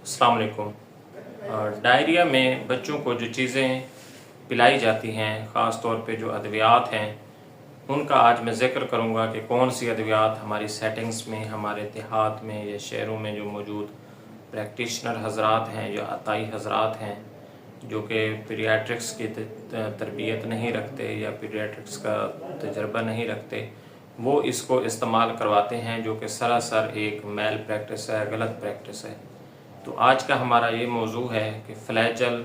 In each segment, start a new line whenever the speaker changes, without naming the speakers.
अस्सलाम वालेकुम। डायरिया में बच्चों को जो चीज़ें पिलाई जाती हैं, ख़ास तौर पे जो अद्वियात हैं, उनका आज मैं ज़िक्र करूँगा कि कौन सी अद्वियात हमारी सेटिंग्स में, हमारे देहात में या शहरों में जो मौजूद प्रैक्टिशनर हज़रात हैं, जो अताई हज़रात हैं, जो कि पीडियाट्रिक्स की तरबियत नहीं रखते या पीडियाट्रिक्स का तजर्बा नहीं रखते, वो इसको इस्तेमाल करवाते हैं, जो कि सरासर एक मैल प्रैक्टिस है, गलत प्रैक्टिस है। तो आज का हमारा ये मौजू है कि फ्लैजल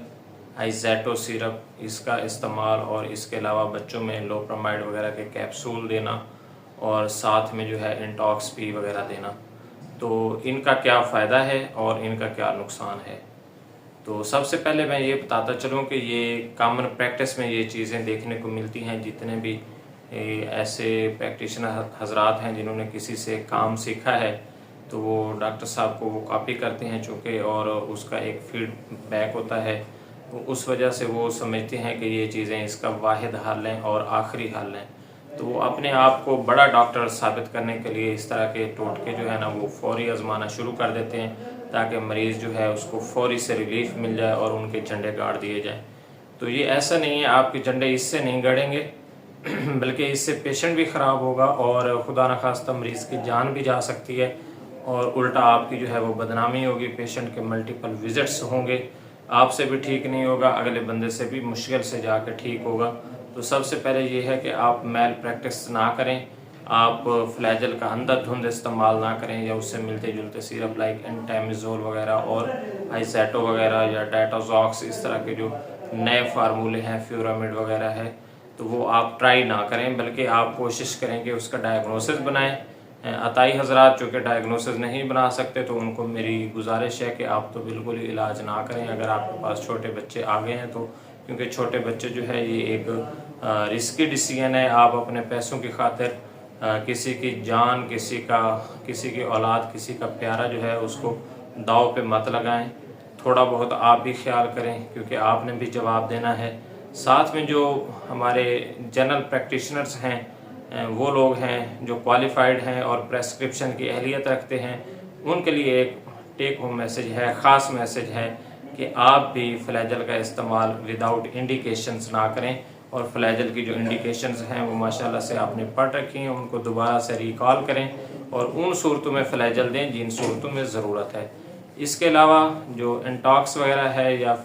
आइज़ैटो सिरप, इसका इस्तेमाल और इसके अलावा बच्चों में लोप्रामाइड वगैरह के कैप्सूल देना और साथ में जो है इंटॉक्स पी वगैरह देना, तो इनका क्या फ़ायदा है और इनका क्या नुकसान है। तो सबसे पहले मैं ये बताता चलूँ कि ये कॉमन प्रैक्टिस में ये चीज़ें देखने को मिलती हैं। जितने भी ऐसे प्रैक्टिशनर हजरात हैं जिन्होंने किसी से काम सीखा है, तो वो डॉक्टर साहब को वो कॉपी करते हैं चूँकि, और उसका एक फीडबैक होता है, तो उस वजह से वो समझते हैं कि ये चीज़ें इसका वाहिद हल हैं और आखिरी हल हैं। तो वो अपने आप को बड़ा डॉक्टर साबित करने के लिए इस तरह के टोटके जो है ना वो फौरी आजमाना शुरू कर देते हैं, ताकि मरीज़ जो है उसको फौरी से रिलीफ मिल जाए और उनके झंडे गाड़ दिए जाए। तो ये ऐसा नहीं है, आपके झंडे इससे नहीं गड़ेंगे बल्कि इससे पेशेंट भी ख़राब होगा और खुदा न खास्ता मरीज़ की जान भी जा सकती है, और उल्टा आपकी जो है वो बदनामी होगी, पेशेंट के मल्टीपल विज़िट्स होंगे, आपसे भी ठीक नहीं होगा, अगले बंदे से भी मुश्किल से जाकर ठीक होगा। तो सबसे पहले ये है कि आप मैल प्रैक्टिस ना करें, आप फ्लैजल का अंधाधुंध इस्तेमाल ना करें या उससे मिलते जुलते सिरप लाइक एंटामिज़ोल वगैरह और आइज़ैटो वगैरह या डायटोज़ॉक्स, इस तरह के जो नए फार्मूले हैं, फ्यूरामिड वगैरह है, तो वो आप ट्राई ना करें, बल्कि आप कोशिश करें कि उसका डायग्नोसिस बनाएं। अताई हजरात जो कि डायग्नोसिस नहीं बना सकते, तो उनको मेरी गुजारिश है कि आप तो बिल्कुल ही इलाज ना करें अगर आपके पास छोटे बच्चे आ गए हैं तो, क्योंकि छोटे बच्चे जो है ये एक रिस्की डिसीजन है। आप अपने पैसों की खातिर किसी की जान, किसी की औलाद, किसी का प्यारा जो है उसको दाव पे मत लगाएं। थोड़ा बहुत आप भी ख्याल करें, क्योंकि आपने भी जवाब देना है। साथ में जो हमारे जनरल प्रैक्टिशनर्स हैं, वो लोग हैं जो क्वालिफाइड हैं और प्रेस्क्रिप्शन की अहलियत रखते हैं, उनके लिए एक टेक होम मैसेज है, ख़ास मैसेज है कि आप भी फ्लैजल का इस्तेमाल विदाउट इंडिकेशंस ना करें, और फ्लैजल की जो इंडिकेशंस हैं वो माशाल्लाह से आपने पढ़ रखी हैं, उनको दोबारा से रिकॉल करें और उन सूरतों में फ्लैजल दें जिन सूरतों में ज़रूरत है। इसके अलावा जो इंटॉक्स वगैरह है या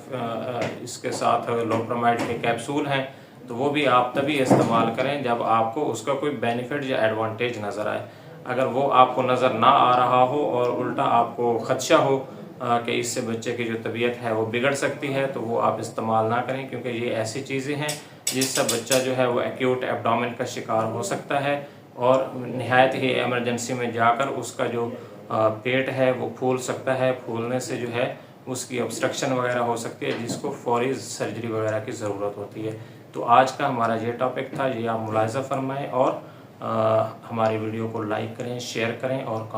इसके साथ लोप्रामाइड के कैप्सूल हैं, तो वो भी आप तभी इस्तेमाल करें जब आपको उसका कोई बेनिफिट या एडवांटेज नज़र आए। अगर वो आपको नज़र ना आ रहा हो और उल्टा आपको ख़दशा हो कि इससे बच्चे की जो तबीयत है वो बिगड़ सकती है, तो वो आप इस्तेमाल ना करें, क्योंकि ये ऐसी चीज़ें हैं जिससे बच्चा जो है वो एक्यूट एब्डोमेन का शिकार हो सकता है और नहायत ही एमरजेंसी में जाकर उसका जो पेट है वो फूल सकता है। फूलने से जो है उसकी ऑब्स्ट्रक्शन वगैरह हो सकती है, जिसको फौरी सर्जरी वगैरह की ज़रूरत होती है। तो आज का हमारा ये टॉपिक था, ये आप मुलाहिज़ा फरमाएँ और हमारी वीडियो को लाइक करें, शेयर करें और